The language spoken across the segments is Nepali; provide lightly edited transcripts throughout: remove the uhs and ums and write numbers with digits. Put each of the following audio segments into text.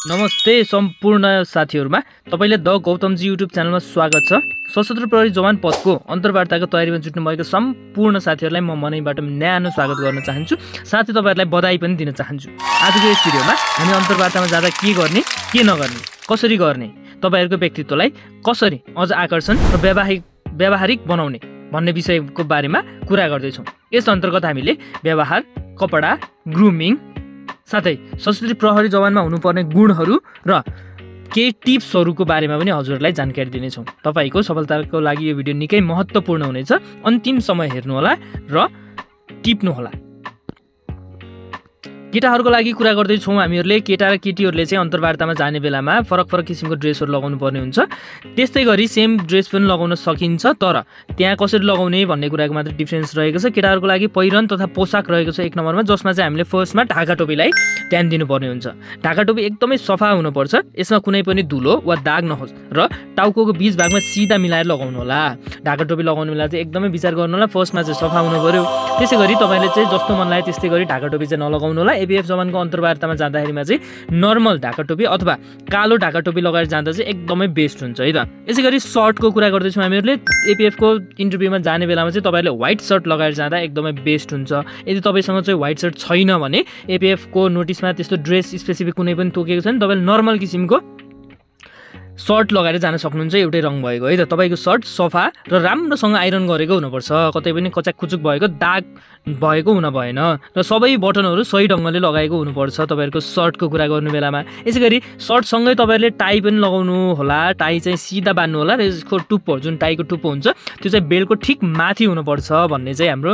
नमस्ते सम्पूर्ण साथीहरुमा तपाईले द गौतमजी युट्युब च्यानलमा स्वागत छ। सशस्त्र प्रहरी जवान पदको अन्तर्वार्ताको तयारीमा जुट्नु भएको सम्पूर्ण साथीहरुलाई म मनैबाट न्यानो स्वागत गर्न चाहन्छु। साथै तपाईहरुलाई बधाई पनि दिन चाहन्छु। आजको यस भिडियोमा हामी अन्तर्वार्तामा जाँदा के गर्ने, के नगर्ने, कसरी गर्ने, तपाईहरुको व्यक्तित्वलाई कसरी अझ आकर्षण र व्यावहारिक बनाउने भन्ने विषयको बारेमा कुरा गर्दै छौं। यस अन्तर्गत हामीले व्यवहार, कपडा, ग्रुमिङ साथै सशस्त्र प्रहरी जवानमा हुनुपर्ने गुणहरू र केही टिप्सहरूको बारेमा पनि हजुरलाई जानकारी दिनेछौँ। तपाईको सफलताको लागि यो भिडियो निकै महत्त्वपूर्ण हुनेछ। अन्तिम समय हेर्नुहोला र टिप्नुहोला। केटाहरूको लागि कुरा गर्दै छौँ हामीहरूले। केटा र केटीहरूले चाहिँ अन्तर्वार्तामा जाने बेलामा फरक फरक किसिमको ड्रेसहरू लगाउनु पर्ने हुन्छ। त्यस्तै गरी सेम ड्रेस पनि लगाउन सकिन्छ, तर त्यहाँ कसरी लगाउने भन्ने कुराको मात्र डिफरेन्स रहेको छ। केटाहरूको लागि पहिरन तथा पोसाक रहेको छ 1 नम्बरमा, जसमा चाहिँ हामीले फर्स्टमा ढाका टोपीलाई ध्यान दिनुपर्ने हुन्छ। ढाका टोपी एकदमै सफा हुनुपर्छ। यसमा कुनै पनि धुलो वा दाग नहोस् र टाउकोको बीच भागमा सिधा मिलाएर लगाउनु होला। ढाका टोपी लगाउने बेला चाहिँ एकदमै विचार गर्नु होला। फर्स्टमा चाहिँ सफा हुनु पर्यो। त्यसै गरी तपाईले चाहिँ जस्तो मन लाग्यो त्यस्तै गरी ढाका टोपी चाहिँ नलगाउनु होला। एबीएफ जवानको अन्तर्वार्तामा जाँदाखेरिमा चाहिँ नर्मल ढाका टोपी अथवा कालो ढाका टोपी लगाएर जाँदा चाहिँ एकदमै बेस्ट हुन्छ है त। यसै गरी सर्टको कुरा गर्दैछौँ हामीहरूले। एपीएफको इन्टरभ्यूमा जाने बेलामा चाहिँ तपाईले व्हाइट सर्ट लगाएर जाँदा एकदमै बेस्ट हुन्छ। यदि तपाईसँग चाहिँ व्हाइट सर्ट छैन भने एपीएफको नोटिसमा त्यस्तो ड्रेस स्पेसिफिक कुनै पनि तोकेको छैन, तपाईले नर्मल किसिमको सर्ट लगाएर जान सक्नुहुन्छ, एउटै रङ भएको है त। तपाईको सर्ट सफा र राम्रोसँग आइरन गरेको हुनुपर्छ। कतै पनि कचाककुचुक भएको, दाग भएको हुन भएन र सबै बटनहरू सही ढङ्गले लगाएको हुनुपर्छ तपाईहरुको सर्टको कुरा गर्नु बेलामा। यसैगरी सर्टसँगै तपाईहरुले टाई पनि लगाउनु होला। टाई चाहिँ सिधा बान्नु होला र यसको टुप्पो, जुन टाईको टुप्पो हुन्छ त्यो चाहिँ बेल्टको ठिक माथि हुनुपर्छ भन्ने चाहिँ हाम्रो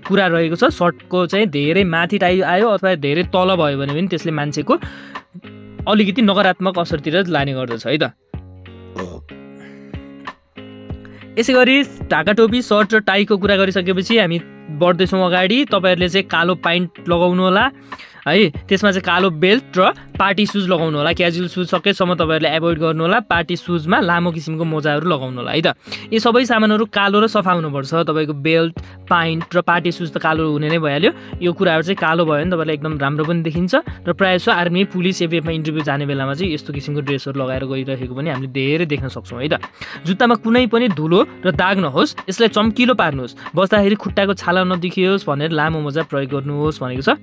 कुरा रहेको छ। सर्टको चाहिँ धेरै माथि टाई आयो अथवा धेरै तल भयो भने पनि त्यसले मान्छेको अलिकति नकारात्मक असरतिर लाने गर्दछ है त। यसै गरी ढाका टोपी, सर्ट र टाईको कुरा गरिसकेपछि हामी बढ्दैछौँ अगाडि। तपाईहरुले चाहिँ कालो प्यान्ट लगाउनु होला है। त्यसमा चाहिँ कालो बेल्ट र पार्टी सुज लगाउनु होला। क्याजुअल सुज सकेसम्म तपाईहरुले एभोइड गर्नु होला। पार्टी सुजमा लामो किसिमको मोजाहरू लगाउनु होला है त। यी सबै सामानहरू कालो र सफा हुनुपर्छ। तपाईको बेल्ट, प्यान्ट र पार्टी सुज त कालो हुने नै भइहाल्यो। यो कुराहरू चाहिँ कालो भयो भने तपाईलाई एकदम राम्रो पनि देखिन्छ र प्रायः जसो आर्मी, पुलिस, एफएफमा इन्टरभ्यू जाने बेलामा चाहिँ यस्तो किसिमको ड्रेसहरू लगाएर गइरहेको पनि हामीले धेरै देख्न सक्छौँ है त। जुत्तामा कुनै पनि धुलो र दाग नहोस्, यसलाई चम्किलो पार्नुहोस्। बस्दाखेरि खुट्टाको छाला नदेखियोस् भनेर लामो मोजा प्रयोग गर्नुहोस् भनेको छ।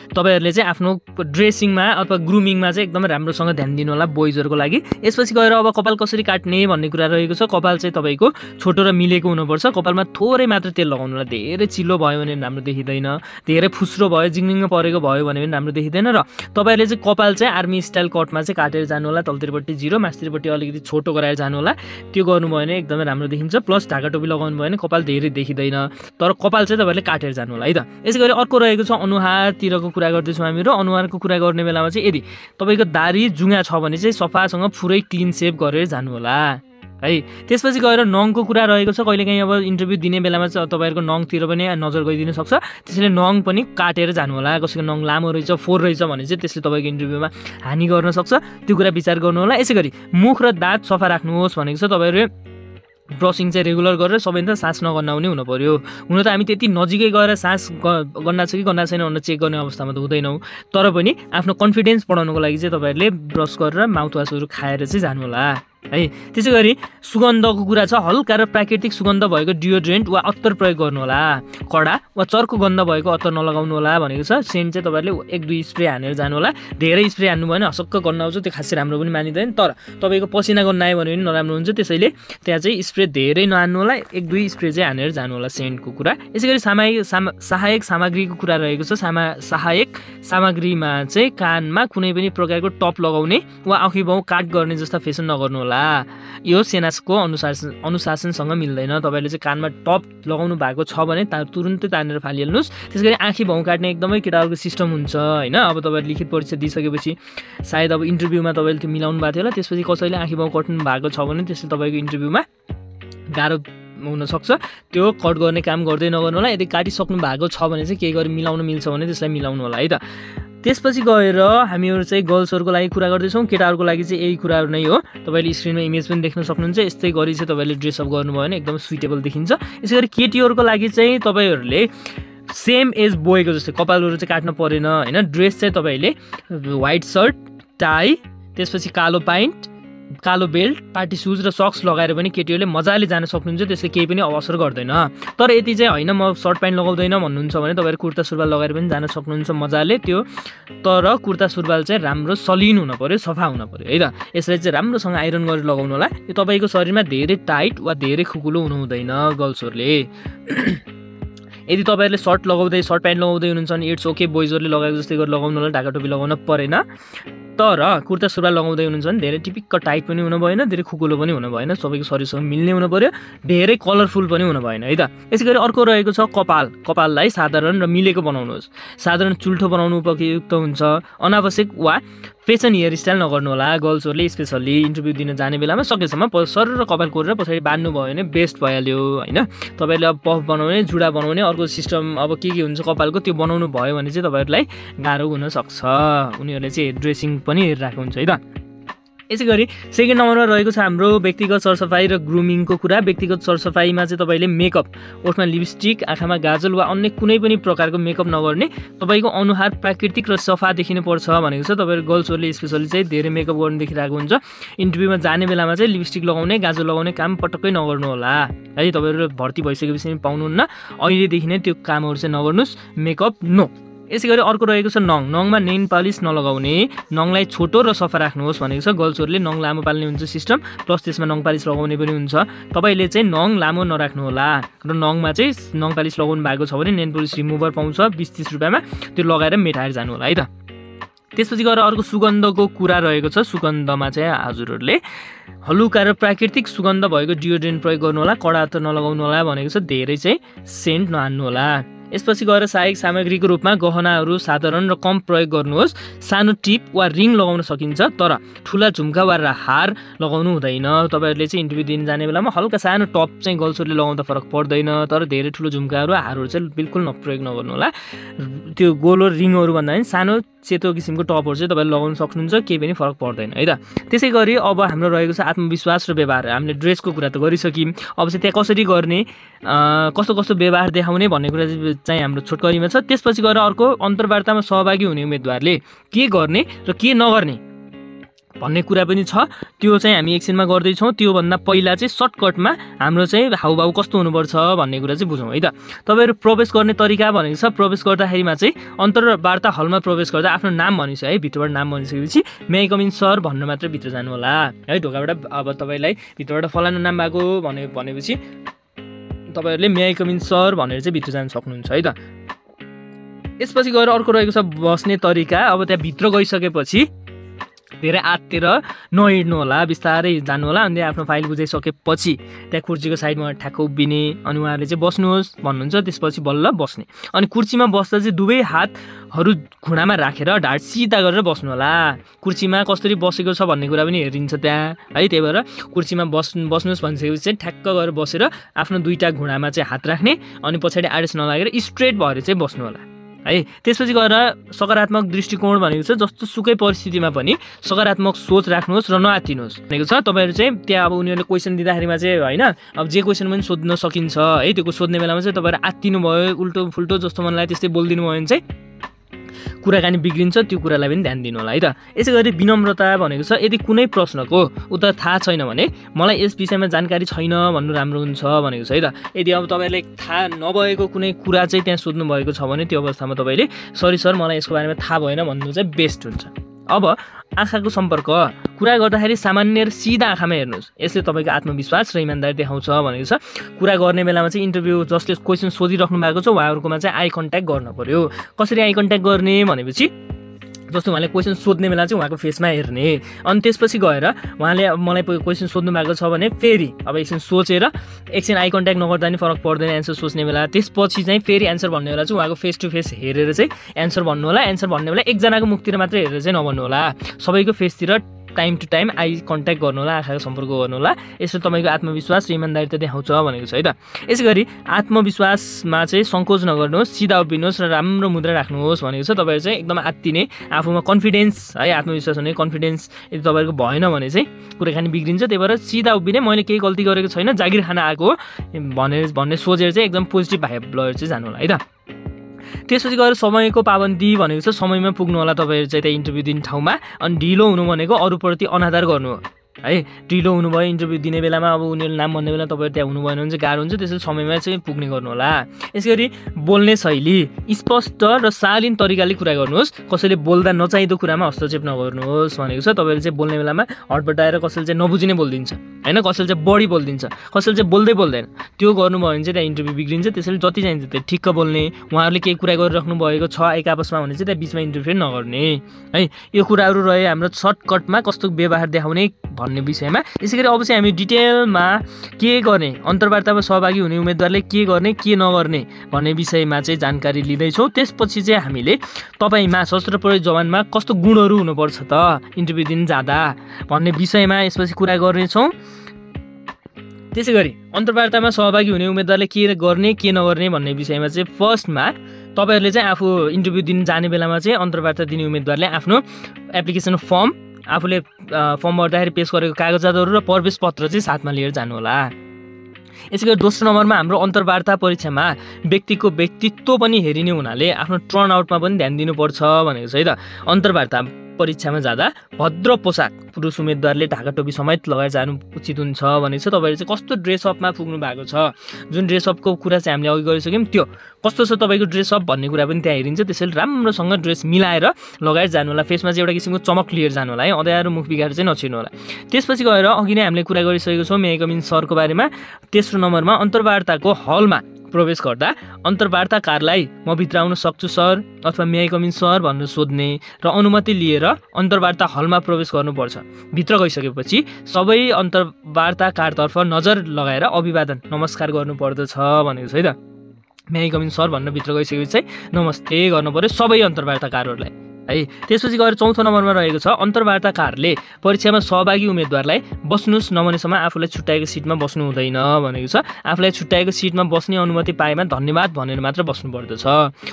तपाईहरुले चाहिँ आफ्नो ड्रेसिङमा अथवा ग्रुमिङमा चाहिँ एकदमै राम्रोसँग ध्यान दिनु होला बोइजहरुको लागि। यसपछि गएर अब कपाल कसरी काट्ने भन्ने कुरा रहेको छ। कपाल चाहिँ तपाईको छोटो र मिलेको हुनुपर्छ। कपालमा थोरै मात्र तेल लगाउनु होला। धेरै चिल्लो भयो भने राम्रो देखिँदैन, धेरै फुस्रो भयो, जिङ्गिङ परेको भयो भने पनि राम्रो देखिँदैन। र तपाईहरुले चाहिँ कपाल चाहिँ आर्मी स्टाइल कटमा चाहिँ काटेर जानु होला। तलतिरपट्टि 0, माथितिरपट्टि अलिकति छोटो गराएर जानु होला। त्यो गर्नुभयो भने एकदमै राम्रो देखिन्छ। प्लस ढाका टोपी लगाउनु भयो भने कपाल धेरै देखिँदैन, तर कपाल चाहिँ तपाईहरुले काटेर जानु होला है त। यसैगरी अर्को रहेको छ अनुहारतिरको कुरा गर्दैछौँ हामी। र अनुहारको कुरा गर्ने बेलामा चाहिँ यदि तपाईको दाढी जुङ्गा छ भने चाहिँ सफासँग पुरै क्लिन सेभ गरेर जानु होला है। त्यसपछि गएर नङको कुरा रहेको छ। कहिलेकाहीँ अब इन्टरभ्यू दिने बेलामा चाहिँ तपाईहरुको नङतिर पनि नजर गइदिन सक्छ। त्यसैले नङ पनि काटेर जानु होला। कसैको नङ लामो रहेछ, फोर रहेछ भने चाहिँ त्यसले तपाईको इन्टरभ्यूमा हानि गर्न सक्छ। त्यो कुरा विचार गर्नु होला। यसैगरी मुख र दाँत सफा राख्नुहोस् भनेको छ। तपाईहरुले ब्रसिङ चाहिँ रेगुलर गरेर सबैभन्दा सास नगर्नाउने हुनु पर्यो। हुन त हामी त्यति नजिकै गएर सास गर्ना छ कि गर्ना छैन भनेर चेक गर्ने अवस्थामा त हुँदैनौँ, तर पनि आफ्नो कन्फिडेन्स बढाउनको लागि चाहिँ तपाईहरुले ब्रस गरेर माउथवासहरू खाएर चाहिँ जानु होला है। त्यसै गरी सुगन्धको कुरा छ। हल्का र प्राकृतिक सुगन्ध भएको डियोड्रेन्ट वा अत्तर प्रयोग गर्नु होला। कडा वा चर्को गन्ध भएको अत्तर नलगाउनु होला भनेको छ। सेन्ट चाहिँ तपाईहरुले 1-2 स्प्रे हानेर जानु होला। धेरै स्प्रे हान्नु भयो भने हसक्क गन्ध आउँछ, त्यो खासै राम्रो पनि मानिँदैन। तर तपाईको पसिना गन्ध आयो भने पनि नराम्रो हुन्छ। त्यसैले त्यहाँ चाहिँ स्प्रे धेरै नहान्नु होला। 1-2 स्प्रे चाहिँ हानेर जानु होला सेन्टको कुरा। यसैगरी सहायक सामग्रीको कुरा रहेको छ। सहायक सामग्रीमा चाहिँ कानमा कुनै पनि प्रकारको टप लगाउने वा आँखी बाउ काट गर्ने जस्ता फेसन नगर्नु होला। यो सेनाको अनुशासनसँग मिल्दैन। तपाईले चाहिँ कानमा टप लगाउनु भएको छ भने तुरुन्तै तानेर फालिहाल्नुहोस्। त्यसैगरी आँखी भाउ काट्ने एकदमै केटाहरूको सिस्टम हुन्छ होइन। अब तपाईहरु लिखित परीक्षा दिइसकेपछि सायद अब इन्टरभ्यूमा तपाईले त्यो मिलाउनु भएको थियो होला। त्यसपछि कसैले आँखी भाउ कट्नु भएको छ भने त्यसले तपाईको इन्टरभ्यूमा गाह्रो हुनसक्छ। त्यो कट गर्ने काम गर्दै नगर्नु होला। यदि काटिसक्नु भएको छ भने चाहिँ केही गरी मिलाउन मिल्छ भने त्यसलाई मिलाउनु होला है त। त्यसपछि गएर हामीहरू चाहिँ गर्ल्सहरुको लागि कुरा गर्दैछौँ। केटाहरूको लागि चाहिँ यही कुराहरू नै हो। तपाईले स्क्रिनमा इमेज पनि देख्न सक्नुहुन्छ। यस्तै गरी चाहिँ तपाईले ड्रेसअप गर्नुभयो भने एकदम सुइटेबल देखिन्छ। यसैगरी केटीहरूको लागि चाहिँ तपाईहरुले सेम एज बोयको जस्तै कपालहरू चाहिँ काट्न परेन हैन। ड्रेस चाहिँ तपाईले व्हाइट सर्ट, टाई, त्यसपछि कालो प्यान्ट, कालो बेल्ट, पार्टी सुज र सक्स लगाएर पनि केटीहरूले मजाले जान सक्नुहुन्छ, त्यसले केही पनि असर गर्दैन। तर यति चाहिँ होइन म सर्ट प्यान्ट लगाउँदैन भन्नुहुन्छ भने तपाईँहरू कुर्ता सुरुवाल लगाएर पनि जान सक्नुहुन्छ मजाले त्यो। तर कुर्ता सुरुवाल चाहिँ राम्रो सलिन हुन पऱ्यो, सफा हुन पऱ्यो है त। यसलाई चाहिँ राम्रोसँग आइरन गरेर लगाउनु होला। यो तपाईँको शरीरमा धेरै टाइट वा धेरै खुकुलो हुनु हुँदैन गर्ल्सहरूले। यदि तपाईँहरूले सर्ट प्यान्ट लगाउँदै हुनुहुन्छ भने इट्स ओके, बोइजहरूले लगाएको जस्तै गरेर लगाउनु होला, ढाका टोपी लगाउन परेन। तर कुर्ता सुरुवाल लगाउँदै हुनुहुन्छ भने धेरै टिपिक्क टाइट पनि हुनु भएन, धेरै खुकुलो पनि हुनु भएन, सबैको शरीरसँग मिल्ने हुनु पऱ्यो, धेरै कलरफुल पनि हुनु भएन है त। यसै गरी अर्को रहेको छ कपाललाई साधारण र मिलेको बनाउनुहोस्। साधारण चुल्ठो बनाउनु उपयुक्त हुन्छ। अनावश्यक वा फेसन हेयर स्टाइल नगर्नु होला। गर्ल्सहरूले स्पेसल्ली इन्टरभ्यू दिन जाने बेलामा सकेसम्म सर र कपाल कोरेर पछाडि बाँध्नु भयो भने बेस्ट भइहाल्यो होइन। तपाईँहरूले अब पफ बनाउने, जुडा बनाउने, अर्को सिस्टम अब के हुन्छ कपालको त्यो बनाउनु भयो भने चाहिँ तपाईँहरूलाई गाह्रो हुनसक्छ। उनीहरूले चाहिँ हेयर ड्रेसिङ पनि हेरिरहेको हुन्छ है त। यसै गरी सेकेन्ड नम्बरमा रहेको छ हाम्रो व्यक्तिगत सरसफाइ र ग्रुमिङको कुरा। व्यक्तिगत सरसफाइमा चाहिँ तपाईँले मेकअप, ओठमा लिपस्टिक, आँखामा गाजल वा अन्य कुनै पनि प्रकारको मेकअप नगर्ने। तपाईँको अनुहार प्राकृतिक र सफा देखिनुपर्छ भनेको छ। तपाईँहरू गर्ल्सहरूले स्पेसली चाहिँ धेरै मेकअप गर्नु देखिरहेको हुन्छ। इन्टरभ्यूमा जाने बेलामा चाहिँ लिपस्टिक लगाउने, गाजल लगाउने काम पटक्कै नगर्नु होला है। तपाईँहरू भर्ती भइसकेपछि पाउनुहुन्न, अहिलेदेखि नै त्यो कामहरू चाहिँ नगर्नुहोस्। Makeup no. यसै गरी अर्को रहेको छ नङमा नेल पालिस नलगाउने। नङलाई छोटो र सफा राख्नुहोस् भनेको छ। गर्ल्सहरूले नङ लामो पाल्ने हुन्छ सिस्टम, प्लस त्यसमा नङ पालिस लगाउने पनि हुन्छ। तपाईँले चाहिँ नङ लामो नराख्नु होला र नङमा चाहिँ नङ पालिस लगाउनु भएको छ भने नेल पालिस रिमुभर पाउँछ 20-30 रुपियाँमा, त्यो लगाएर मेटाएर जानु होला है त। त्यसपछि गएर अर्को सुगन्धको कुरा रहेको छ। सुगन्धमा चाहिँ हजुरहरूले हलुका र प्राकृतिक सुगन्ध भएको डियोड्रेन्ट प्रयोग गर्नु होला। कडा त नलगाउनु होला भनेको छ। धेरै चाहिँ सेन्ट नहान्नु होला। यसपछि गएर सहायक सामग्रीको रूपमा गहनाहरू साधारण र कम प्रयोग गर्नुहोस्। सानो टिप वा रिङ लगाउन सकिन्छ, तर ठुला झुम्का वा हार लगाउनु हुँदैन। तपाईँहरूले चाहिँ इन्टरभ्यू दिन जाने बेलामा हल्का सानो टप चाहिँ गर्ल्सहरूले लगाउँदा फरक पर्दैन, तर धेरै ठुलो झुम्काहरू हारहरू चाहिँ बिल्कुल प्रयोग नगर्नु होला। त्यो गोलो रिङहरू भन्दा पनि सानो सेतो किसिमको टपहरू चाहिँ तपाईँले लगाउन सक्नुहुन्छ, केही पनि फरक पर्दैन है त। त्यसै गरी अब हाम्रो रहेको छ आत्मविश्वास र व्यवहार। हामीले ड्रेसको कुरा त गरिसक्यौँ, अब चाहिँ त्यहाँ कसरी गर्ने, कस्तो कस्तो व्यवहार देखाउने भन्ने कुरा चाहिँ हाम्रो छोटकरीमा छ। त्यसपछि गएर अर्को अन्तर्वार्तामा सहभागी हुने उम्मेदवारले के गर्ने र के नगर्ने भन्ने कुरा पनि छ। त्यो चाहिँ हामी एकछिनमा गर्दैछौँ। त्योभन्दा पहिला चाहिँ सर्टकटमा हाम्रो चाहिँ हाउभाउ कस्तो हुनुपर्छ भन्ने कुरा चाहिँ बुझौँ है त। तपाईँहरू प्रवेश गर्ने तरिका भनेको छ, प्रवेश गर्दाखेरिमा चाहिँ अन्तर्वार्ता हलमा प्रवेश गर्दा आफ्नो नाम भनिन्छ है। भित्रबाट नाम भनिसकेपछि मे आई कम इन सर भन्नु मात्र भित्र जानु होला है। ढोकाबाट अब तपाईँलाई भित्रबाट फलाना नाम भएको भनेपछि तपाईँहरूले मे आई कम इन सर भनेर चाहिँ भित्र जान सक्नुहुन्छ है त। यसपछि गएर अर्को रहेको छ बस्ने तरिका। अब त्यहाँ भित्र गइसकेपछि धेरै आत्तेर नहिँड्नु होला, बिस्तारै जानु होला। अनि आफ्नो फाइल बुझाइसकेपछि त्यहाँ कुर्सीको साइडमा ठ्याक्क उभिने, अनि उहाँहरूले चाहिँ बस्नुहोस् भन्नुहुन्छ, त्यसपछि बल्ल बस्ने। अनि कुर्सीमा बस्दा चाहिँ दुवै हातहरू घुँडामा राखेर ढाड सिधा गरेर बस्नु होला। कुर्सीमा कसरी बसेको छ भन्ने कुरा पनि हेरिन्छ त्यहाँ है। त्यही भएर कुर्सीमा बस्नुहोस् भनिसकेपछि चाहिँ ठ्याक्क गरेर बसेर आफ्नो दुईवटा घुँडामा चाहिँ हात राख्ने, अनि पछाडि आडेस नलागेर स्ट्रेट भएर चाहिँ बस्नु होला है। त्यसपछि गएर सकारात्मक दृष्टिकोण भनेको छ जस्तो सुकै परिस्थितिमा पनि सकारात्मक सोच राख्नुहोस् र नआत्तिनुहोस् भनेको छ। तपाईँहरू चाहिँ त्यहाँ अब उनीहरूले क्वेसन दिँदाखेरिमा चाहिँ होइन, अब जे क्वेसन पनि सोध्न सकिन्छ है। त्यो सोध्ने बेलामा चाहिँ तपाईँहरू आत्तिनु भयो, उल्टो फुल्टो जस्तो मन लाग्यो त्यस्तै बोलिदिनु भयो भने चाहिँ कुराकानी बिग्रिन्छ। त्यो कुरालाई पनि ध्यान दिनु होला है त। यसै गरी विनम्रता भनेको छ। यदि कुनै प्रश्नको उत्तर थाहा छैन भने मलाई यस विषयमा जानकारी छैन भन्नु राम्रो हुन्छ भनेको छ है त। यदि अब तपाईँलाई थाहा नभएको कुनै कुरा चाहिँ त्यहाँ सोध्नु भएको छ भने त्यो अवस्थामा तपाईँले सरी सर मलाई यसको बारेमा थाहा भएन भन्नु चाहिँ बेस्ट हुन्छ। अब आँखाको सम्पर्क कुरा गर्दाखेरि सामान्य र सिधा आँखामा हेर्नुहोस्। यसले तपाईँको आत्मविश्वास र इमान्दारी देखाउँछ भनेको छ। कुरा गर्ने बेलामा चाहिँ इन्टरभ्यू जसले क्वेसन सोधिराख्नु भएको छ उहाँहरूकोमा चाहिँ आई कन्ट्याक्ट गर्नु पर्यो। कसरी आई कन्ट्याक्ट गर्ने भनेपछि जस्तो उहाँले क्वेसन सोध्ने बेला चाहिँ उहाँको फेसमा हेर्ने, अनि त्यसपछि गएर उहाँले मलाई क्वेसन सोध्नु भएको छ भने फेरि अब एकछिन सोचेर एकछिन आई कन्ट्याक्ट नगर्दा पनि फरक पर्दैन एन्सर सोच्ने बेला। त्यसपछि चाहिँ फेरि एन्सर भन्ने बेला चाहिँ उहाँको फेस टु फेस हेरेर चाहिँ एन्सर भन्नु होला। एन्सर भन्ने बेला एकजनाको मुखतिर मात्र हेरेर चाहिँ नभन्नु होला, सबैको फेसतिर time to time eye contact गर्नु होला, आँखाको सम्पर्क गर्नु होला। यसले तपाईँको आत्मविश्वास र इमान्दारिता देखाउँछ भनेको छ है त। यसै गरी आत्मविश्वासमा चाहिँ सङ्कोच नगर्नुहोस्, सिधा उभिनुहोस् र राम्रो मुद्रा राख्नुहोस् भनेको छ। तपाईँहरू चाहिँ एकदम आत्तिने, आफूमा कन्फिडेन्स है, आत्मविश्वास हुने कन्फिडेन्स यदि तपाईँको भएन भने चाहिँ कुराकानी बिग्रिन्छ। त्यही भएर सिधा उभिने, मैले केही गल्ती गरेको छैन, जागिर खान आएको भन्ने सोचेर चाहिँ एकदम पोजिटिभ भाइब लिएर चाहिँ जानु होला है त। त्यसपछि गएर समयको पाबन्दी भनेको छ समयमा पुग्नु होला तपाईँहरू चाहिँ त्यहाँ इन्टरभ्यू दिने ठाउँमा। अनि ढिलो हुनु भनेको अरूप्रति अनादर गर्नु हो है। ढिलो हुनुभयो इन्टरभ्यू दिने बेलामा, अब उनीहरूले नाम भन्ने बेला तपाईँहरू त्यहाँ हुनु भएन भने चाहिँ गाह्रो हुन्छ, त्यसैले समयमा चाहिँ पुग्ने गर्नु होला। यसै गरी बोल्ने शैली स्पष्ट र शालीन तरिकाले कुरा गर्नुहोस्। कसैले बोल्दा नचाहिँदो कुरामा हस्तक्षेप नगर्नुहोस् भनेको छ। तपाईँले चाहिँ बोल्ने बेलामा हटबटाएर कसैले चाहिँ नबुझिने बोलिदिन्छ होइन, कसैले चाहिँ बढी बोलिदिन्छ, कसैले चाहिँ बोल्दै बोल्दैन, त्यो गर्नुभयो भने चाहिँ त्यहाँ इन्टरभ्यू बिग्रिन्छ। त्यसैले जति चाहिन्छ त्यो ठिक्क बोल्ने, उहाँहरूले केही कुरा गरिराख्नु भएको छ एक आपसमा भने चाहिँ त्यहाँ बिचमा इन्टरफेयर नगर्ने है। यो कुराहरू रहे हाम्रो सर्टकटमा कस्तो व्यवहार देखाउने भन्ने विषयमा। यसै गरी अब चाहिँ हामी डिटेलमा के गर्ने, अन्तर्वार्तामा सहभागी हुने उम्मेदवारले के गर्ने के नगर्ने भन्ने विषयमा चाहिँ जानकारी लिँदैछौँ। त्यसपछि चाहिँ हामीले तपाईँमा सशस्त्र प्रहरी जवानमा कस्तो गुणहरू हुनुपर्छ त इन्टरभ्यू दिन जाँदा भन्ने विषयमा यसपछि कुरा गर्नेछौँ। त्यसै गरी अन्तर्वार्तामा सहभागी हुने उम्मेदवारले के गर्ने के नगर्ने भन्ने विषयमा चाहिँ फर्स्टमा तपाईँहरूले चाहिँ आफू इन्टरभ्यू दिन जाने बेलामा चाहिँ अन्तर्वार्ता दिने उम्मेदवारले आफ्नो एप्लिकेसन फर्म, आफूले फर्म भर्दाखेरि पेश गरेको कागजातहरू र प्रवेश पत्र चाहिँ साथमा लिएर जानु होला। यसै गरी दोस्रो नम्बरमा हाम्रो अन्तर्वार्ता परीक्षामा व्यक्तिको व्यक्तित्व पनि हेरिने हुनाले आफ्नो टर्नआउटमा पनि ध्यान दिनुपर्छ भनेको छ है त। अन्तर्वार्ता परीक्षामा जाँदा भद्र पोसाक पुरुष उम्मेदवारले ढाका टोपी समेत लगाएर जानु उचित हुन्छ भनेको छ। तपाईँहरू चाहिँ कस्तो ड्रेसअपमा पुग्नु भएको छ, जुन ड्रेसअपको कुरा चाहिँ हामीले अघि गरिसक्यौँ, त्यो कस्तो छ तपाईँको ड्रेसअप भन्ने कुरा पनि त्यहाँ हेरिन्छ। त्यसैले राम्रोसँग ड्रेस मिलाएर लगाएर जानु होला। फेसमा चाहिँ एउटा किसिमको चमक लिएर जानु होला है, अँध्यारो मुख बिगाएर चाहिँ नछिर्नु होला। त्यसपछि गएर अघि नै हामीले कुरा गरिसकेको छौँ मे आई कम इन सरको बारेमा। तेस्रो नम्बरमा अन्तर्वार्ताको हलमा प्रवेश गर्दा अन्तर्वार्ताकारलाई म भित्र आउन सक्छु सर अथवा मे आई कम इन सर भनेर सोध्ने र अनुमति लिएर अन्तर्वार्ता हलमा प्रवेश गर्नुपर्छ। भित्र गइसकेपछि सबै अन्तर्वार्ताकारतर्फ नजर लगाएर अभिवादन नमस्कार गर्नुपर्दछ भनेको छ है त। मे आई कम इन सर भनेर भित्र गइसकेपछि चाहिँ नमस्ते गर्नु पर्यो सबै अन्तर्वार्ताकारहरूलाई है। त्यसपछि गएर चौथो नम्बरमा रहेको छ अन्तर्वार्ताकारले परीक्षामा सहभागी उम्मेदवारलाई बस्नुहोस् नभनेसम्म आफूलाई छुट्याएको सिटमा बस्नु हुँदैन भनेको छ। आफूलाई छुट्याएको सिटमा बस्ने अनुमति पाएमा धन्यवाद भनेर मात्र बस्नुपर्दछ।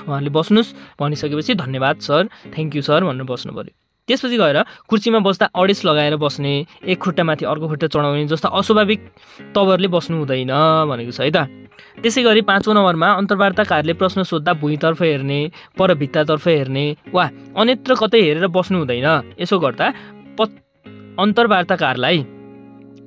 उहाँहरूले बस्नुहोस् भनिसकेपछि धन्यवाद सर, थ्याङ्क यू सर भनेर बस्नु पर्यो। त्यसपछि गएर कुर्सीमा बस्दा अडेस लगाएर बस्ने, एक खुट्टामाथि अर्को खुट्टा चढाउने जस्ता अस्वाभाविक तवरले बस्नु हुँदैन भनेको छ है त। त्यसै गरी पाँचौँ नम्बरमा अन्तर्वार्ताकारले प्रश्न सोद्धा भुइँतर्फ हेर्ने, परभित्तातर्फ हेर्ने वा अन्यत्र कतै हेरेर बस्नु हुँदैन। यसो गर्दा अन्तर्वार्ताकारलाई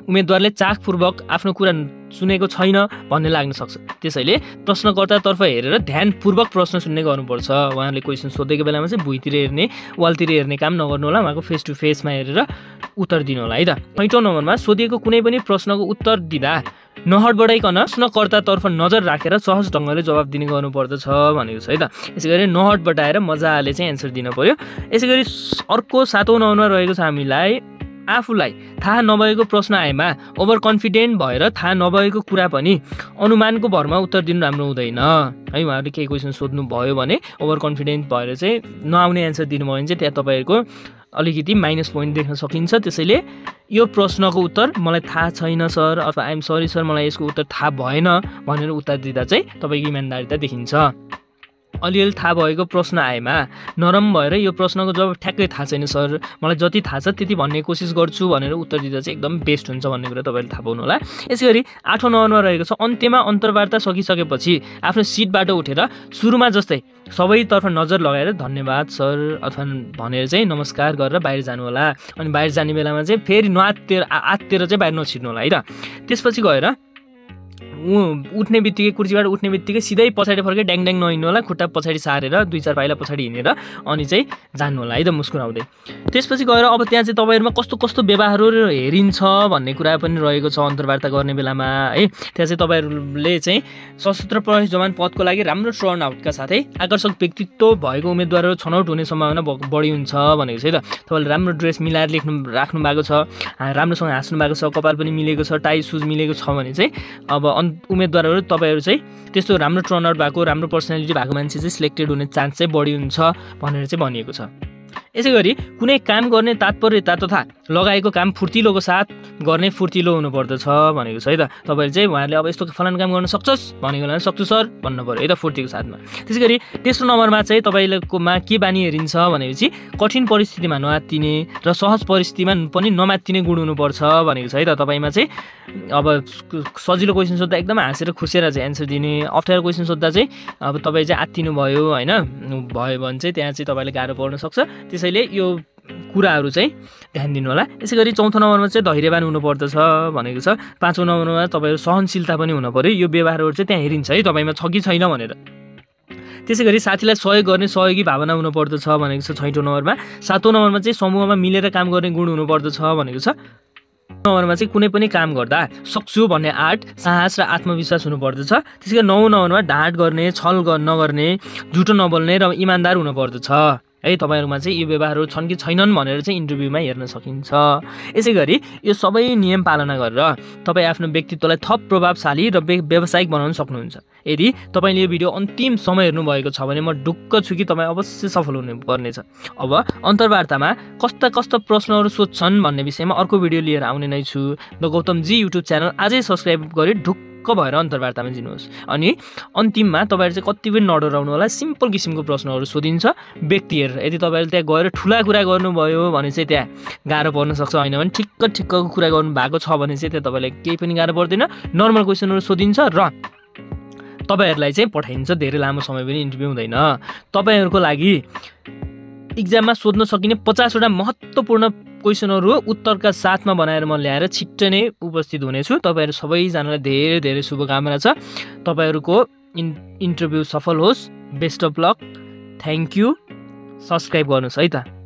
उम्मेदवारले चाखपूर्वक आफ्नो कुरा सुनेको छैन भन्ने लाग्न सक्छ। त्यसैले प्रश्नकर्तातर्फ हेरेर ध्यानपूर्वक प्रश्न सुन्ने गर्नुपर्छ। उहाँले क्वेसन सोधेको बेलामा चाहिँ भुइँतिर हेर्ने, वालतिर हेर्ने काम नगर्नु होला, उहाँको फेस टु फेसमा हेरेर उत्तर दिनु होला है त। छैटौँ नम्बरमा सोधिएको कुनै पनि प्रश्नको उत्तर दिँदा नहटबडाइकन प्रश्नकर्तातर्फ नजर राखेर सहज ढङ्गले जवाब दिने गर्नुपर्दछ भनेको छ है त। यसै गरी नहटबटाएर मजाले चाहिँ एन्सर दिन पर्यो। यसै गरी अर्को 7औँ नम्बरमा रहेको छ हामीलाई आफूलाई थाहा नभएको प्रश्न आएमा ओभर कन्फिडेन्ट भएर थाहा नभएको कुरा पनि अनुमानको भरमा उत्तर दिनु राम्रो हुँदैन है। उहाँहरूले केही क्वेसन सोध्नु भयो भने ओभर कन्फिडेन्ट भएर चाहिँ नआउने एन्सर दिनुभयो भने चाहिँ त्यहाँ तपाईँहरूको अलिकति माइनस पोइन्ट देख्न सकिन्छ। त्यसैले यो प्रश्नको उत्तर मलाई थाहा छैन सर अथवा आइएम सरी सर मलाई यसको उत्तर थाहा भएन भनेर उत्तर दिँदा चाहिँ तपाईँको इमान्दारिता देखिन्छ। अलिअलि थाहा भएको प्रश्न आएमा नरम भएर यो प्रश्नको जवाब ठ्याक्कै थाहा छैन सर, मलाई जति थाहा छ त्यति भन्ने कोसिस गर्छु भनेर उत्तर दिँदा चाहिँ एकदम बेस्ट हुन्छ भन्ने कुरा तपाईँले थाहा पाउनु होला। यसै गरी 8औँ नम्बरमा रहेको छ अन्त्यमा अन्तर्वार्ता सकिसकेपछि आफ्नो सिटबाट उठेर सुरुमा जस्तै सबैतर्फ नजर लगाएर धन्यवाद सर अथवा भनेर चाहिँ नमस्कार गरेर बाहिर जानु होला। अनि बाहिर जाने बेलामा चाहिँ फेरि आत्तेर चाहिँ बाहिर नछिर्नु होला है त। त्यसपछि गएर उठ्ने बित्तिकै कुर्सीबाट उठ्ने बित्तिकै सिधै पछाडि फर्कै ड्याङ ड्याङ नहिँड्नु होला, खुट्टा पछाडि सारेर 2-4 पाइला पछाडि हिँडेर अनि चाहिँ जान्नु होला है त मुस्कुराउँदै। त्यसपछि गएर अब त्यहाँ चाहिँ तपाईँहरूमा कस्तो कस्तो व्यवहारहरू हेरिन्छ भन्ने कुरा पनि रहेको छ अन्तर्वार्ता गर्ने बेलामा है। त्यहाँ चाहिँ तपाईँहरूले चाहिँ सशस्त्र प्रहरी जवान पदको लागि राम्रो टर्न आउटका साथै आकर्षक व्यक्तित्व भएको उम्मेदवारहरू छनौट हुने सम्भावना बढी हुन्छ भनेको छ है त। तपाईँले राम्रो ड्रेस मिलाएर राख्नु भएको छ, राम्रोसँग हाँस्नु भएको छ, कपाल पनि मिलेको छ, टाई सुज मिलेको छ भने चाहिँ अब उम्मेदवारहरू तपाईँहरू चाहिँ त्यस्तो राम्रो टर्नआउट भएको राम्रो पर्सनालिटी भएको मान्छे चाहिँ सिलेक्टेड हुने चान्स चाहिँ बढी हुन्छ भनेर चाहिँ भनिएको छ। यसै गरी कुनै काम गर्ने तात्पर्यता तथा लगाएको काम फुर्तिलोको साथ गर्ने फुर्तिलो हुनुपर्दछ भनेको छ है त। तपाईँले चाहिँ उहाँहरूले अब यस्तो फलानु काम गर्न सक्छस् भनेको बेला सक्छु सर भन्नु पऱ्यो है त फुर्तीको साथमा। त्यसै गरी तेस्रो नम्बरमा चाहिँ तपाईँकोमा के बानी हेरिन्छ भनेपछि कठिन परिस्थितिमा नआत्तिने र सहज परिस्थितिमा पनि नमात्तिने गुण हुनुपर्छ भनेको छ है त। तपाईँमा चाहिँ अब सजिलो क्वेसन सोद्धा एकदम हाँसेर खुसेर चाहिँ एन्सर दिने, अप्ठ्यारो क्वेसन सोद्धा चाहिँ अब तपाईँ चाहिँ आत्तिनु भयो होइन भयो भने चाहिँ त्यहाँ चाहिँ तपाईँले गाह्रो पर्न सक्छ। त्यसैले यो कुराहरू चाहिँ ध्यान दिनु होला। यसै गरी चौथो नम्बरमा चाहिँ धैर्यवान हुनुपर्दछ भनेको छ। पाँचौँ नम्बरमा तपाईँहरू सहनशीलता पनि हुनु पऱ्यो। यो व्यवहारहरू चाहिँ त्यहाँ हेरिन्छ है तपाईँमा छ कि छैन भनेर। त्यसै गरी साथीलाई सहयोग गर्ने सहयोगी भावना हुनुपर्दछ भनेको छ 6औँ नम्बरमा। 7औँ नम्बरमा चाहिँ समूहमा मिलेर काम गर्ने गुण हुनुपर्दछ भनेको छ। नम्बरमा चाहिँ कुनै पनि काम गर्दा सक्छु भन्ने आँट, साहस र आत्मविश्वास हुनुपर्दछ। त्यसै गरी 9औँ नम्बरमा ढाँट गर्ने, छल नगर्ने, झुटो नबोल्ने र इमान्दार हुनुपर्दछ है। तपाईँहरूमा चाहिँ यो व्यवहारहरू छन् कि छैनन् भनेर चाहिँ इन्टरभ्यूमा हेर्न सकिन्छ। यसै गरी यो सबै नियम पालना गरेर तपाईँ आफ्नो व्यक्तित्वलाई थप प्रभावशाली र व्यावसायिक बनाउन सक्नुहुन्छ। यदि तपाईँले यो भिडियो अन्तिम समय हेर्नुभएको छ भने म ढुक्क छु कि तपाईँ अवश्य सफल हुनुपर्नेछ। अब अन्तर्वार्तामा कस्ता कस्ता प्रश्नहरू सोध्छन् भन्ने विषयमा अर्को भिडियो लिएर आउने नै छु। The Gautam ji YouTube channel आजै सब्सक्राइब गरी ढुक्क भएर अन्तर्वार्तामा जिनुहोस्। अनि अन्तिममा तपाईँहरू चाहिँ कति पनि नडराउनु होला, सिम्पल किसिमको प्रश्नहरू सोधिन्छ व्यक्ति हेरेर। यदि तपाईँहरूले त्यहाँ गएर ठुला कुरा गर्नुभयो भने चाहिँ त्यहाँ गाह्रो पर्न सक्छ, होइन भने ठिक्कको कुरा गर्नु भएको छ भने चाहिँ त्यहाँ तपाईँलाई केही पनि गाह्रो पर्दैन। नर्मल क्वेसनहरू सोधिन्छ र तपाईँहरूलाई चाहिँ पठाइन्छ। धेरै लामो समय पनि इन्टरभ्यू हुँदैन। तपाईँहरूको लागि इक्जाममा सोध्न सकिने 50वटा महत्त्वपूर्ण क्वेसनहरू उत्तरका साथमा बनाएर म ल्याएर छिट्टै नै उपस्थित हुनेछु। तपाईँहरू सबैजनालाई धेरै धेरै शुभकामना छ। तपाईँहरूको इन्टरभ्यू सफल होस्। Best of lock. Thank you. Subscribe गर्नुहोस् है त।